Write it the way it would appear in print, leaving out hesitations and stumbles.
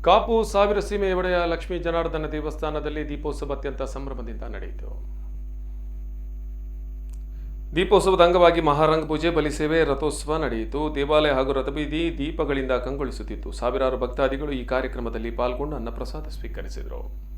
ಕಾಪು ಸಾವಿರ ಸೀಮೆ ಒಡೆಯ ಲಕ್ಷ್ಮೀ ಜನಾರ್ದನ ದೇವಸ್ಥಾನದಲ್ಲಿ ದೀಪೋತ್ಸವ ಅತ್ಯಂತ ಸಂಭ್ರಮದಿಂದ ನಡೆಯಿತು. ದೀಪೋತ್ಸವದ ಅಂಗವಾಗಿ ಮಹಾರಂಗ ಪೂಜೆ, ಬಲಿಸೇವೆ, ರಥೋತ್ಸವ ನಡೆಯಿತು. ದೇವಾಲಯ ಹಾಗೂ ರಥಬೀದಿ ದೀಪಗಳಿಂದ ಕಂಗೊಳಿಸುತ್ತಿತ್ತು. ಸಾವಿರಾರು ಭಕ್ತಾದಿಗಳು ಈ ಕಾರ್ಯಕ್ರಮದಲ್ಲಿ ಪಾಲ್ಗೊಂಡು ಅನ್ನಪ್ರಸಾದ ಸ್ವೀಕರಿಸಿದರು.